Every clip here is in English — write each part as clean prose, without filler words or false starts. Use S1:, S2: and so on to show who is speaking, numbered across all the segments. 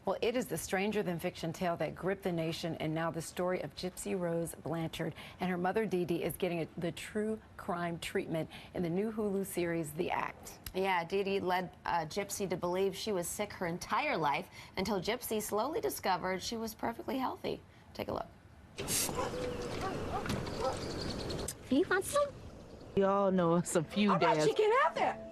S1: Well, it is the stranger-than-fiction tale that gripped the nation, and now the story of Gypsy Rose Blanchard and her mother, Dee Dee, is getting the true crime treatment in the new Hulu series, The Act.
S2: Yeah, Dee Dee led Gypsy to believe she was sick her entire life until Gypsy slowly discovered she was perfectly healthy. Take a look.
S3: Do you want some?
S4: We all know it's a few days.
S5: She can have that.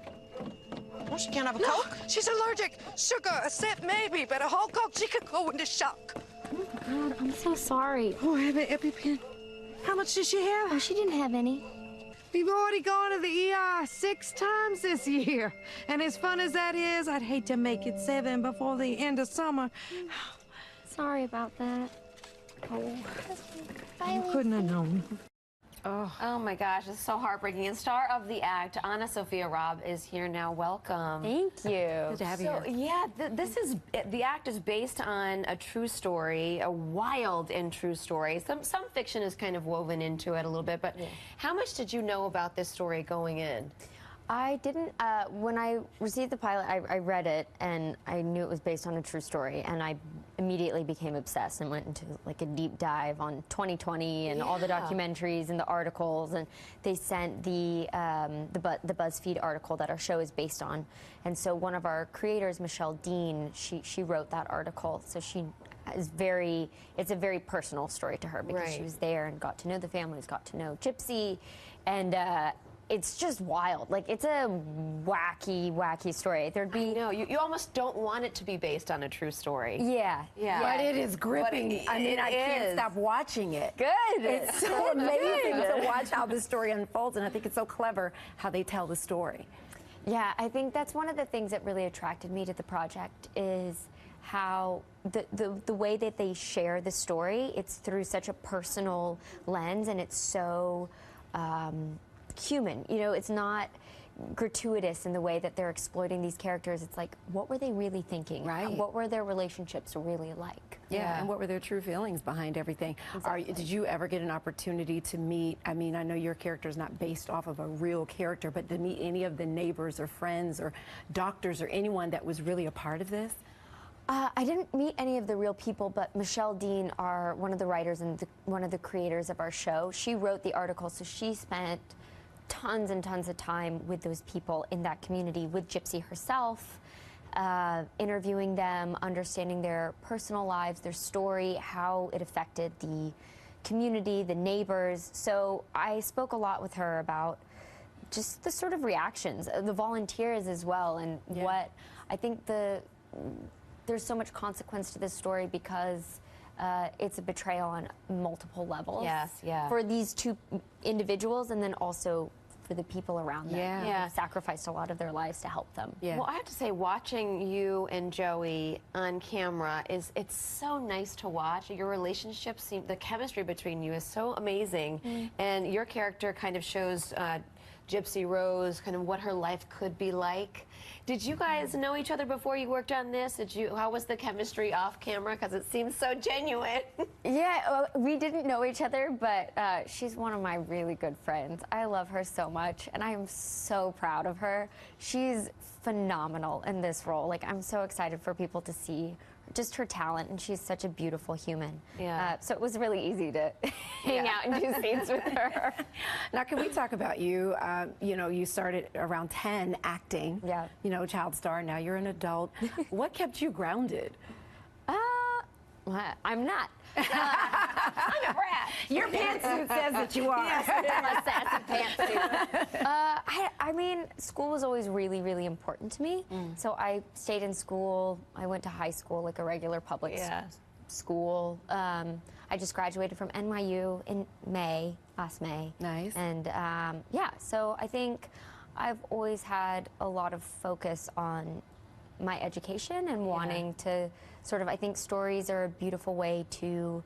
S6: Oh, she can't have a Coke? She's allergic. Sugar, a sip, maybe, but a whole Coke, she could go into shock.
S3: Oh my God, I'm so sorry.
S6: Oh, I have an EpiPen. How much did she have?
S3: Oh, she didn't have any.
S5: We've already gone to the ER 6 times this year. And as fun as that is, I'd hate to make it 7 before the end of summer.
S3: Sorry about that.
S5: Oh,
S3: Bye,
S5: you couldn't have known.
S2: Oh my gosh, it's so heartbreaking. And star of The Act, AnnaSophia Robb, is here now. Welcome.
S3: Thank you.
S1: Good to have you here.
S2: Yeah, The Act is based on a true story, a wild and true story. Some fiction is kind of woven into it a little bit, but how much did you know about this story going in?
S3: I didn't, when I received the pilot, I read it, and I knew it was based on a true story, and I immediately became obsessed and went into like a deep dive on 2020 and all the documentaries and the articles, and they sent the BuzzFeed article that our show is based on. And so one of our creators, Michelle Dean, she wrote that article, so she is it's a very personal story to her because she was there and got to know the families, got to know Gypsy, and it's just wild. Like, it's a wacky, wacky story. There'd be...
S2: No, you almost don't want it to be based on a true story.
S3: Yeah.
S1: But it is gripping. I mean, I can't stop watching it.
S3: Good.
S1: It's so amazing to watch how the story unfolds, and I think it's so clever how they tell the story.
S3: Yeah, I think that's one of the things that really attracted me to the project is how the way that they share the story. It's through such a personal lens, and it's so human. You know, it's not gratuitous in the way that they're exploiting these characters. It's like, what were they really thinking?
S1: Right.
S3: What were their relationships really like?
S1: Yeah, and what were their true feelings behind everything?
S3: Exactly.
S1: Did you ever get an opportunity to meet, I mean, I know your character is not based off of a real character, but to meet any of the neighbors or friends or doctors or anyone that was really a part of this?
S3: I didn't meet any of the real people, but Michelle Dean, one of the writers and one of the creators of our show, she wrote the article, so she spent tons and tons of time with those people in that community, with Gypsy herself, interviewing them, understanding their personal lives, their story, how it affected the community, the neighbors. So I spoke a lot with her about just the sort of reactions, the volunteers as well, and what I think there's so much consequence to this story because it's a betrayal on multiple levels.
S2: Yes, yeah.
S3: For these two individuals, and then also for the people around them.
S1: Yeah.
S3: Who've sacrificed a lot of their lives to help them.
S1: Yeah.
S2: Well, I have to say, watching you and Joey on camera it's so nice to watch. Your relationship the chemistry between you is so amazing, and your character kind of shows Gypsy Rose kind of what her life could be like. Did you guys know each other before you worked on this? How was the chemistry off camera? Because it seems so genuine.
S3: Yeah, we didn't know each other, but she's one of my really good friends. I love her so much, and I am so proud of her. She's phenomenal in this role. Like, I'm so excited for people to see just her talent, and she's such a beautiful human.
S2: Yeah.
S3: So it was really easy to hang out and do scenes with her.
S1: Now, can we talk about you? You know, you started around 10 acting.
S3: Yeah.
S1: You know, child star. Now you're an adult. What kept you grounded?
S3: I'm not.
S2: I'm a brat.
S1: Your pantsuit says that you are.
S3: Yes, a sassy pantsuit. I mean, school was always really, really important to me. So I stayed in school. I went to high school, like a regular public school. I just graduated from NYU in last May.
S1: Nice.
S3: And yeah, so I think I've always had a lot of focus on my education and wanting to sort of, I think stories are a beautiful way to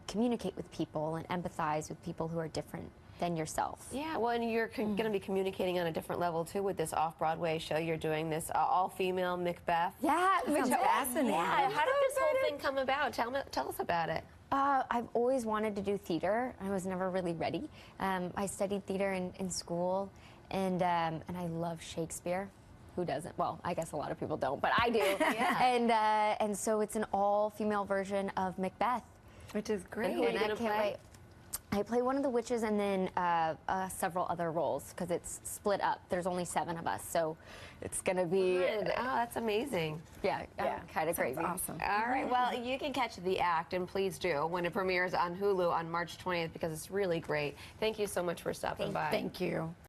S3: communicate with people and empathize with people who are different than yourself.
S2: Yeah, well, and you're going to be communicating on a different level, too, with this off-Broadway show. You're doing this all-female Macbeth.
S3: Yeah,
S1: Sounds fascinating.
S2: Yeah, how did this whole thing come about? Tell us about it.
S3: I've always wanted to do theater. I was never really ready. I studied theater in school, and I love Shakespeare. who doesn't? Well, I guess a lot of people don't, but I do.
S2: Yeah.
S3: And so it's an all-female version of Macbeth.
S1: Which is great.
S2: And who are you
S3: I
S2: gonna
S3: can't
S2: play?
S3: wait. I play one of the witches and then several other roles because it's split up. There's only 7 of us, so it's gonna be.
S2: Good. Oh, that's amazing.
S3: Yeah, kind of crazy.
S1: Awesome.
S2: All right, well, you can catch The Act, and please do, when it premieres on Hulu on March 20th, because it's really great. Thank you so much for stopping by.
S1: Thank you.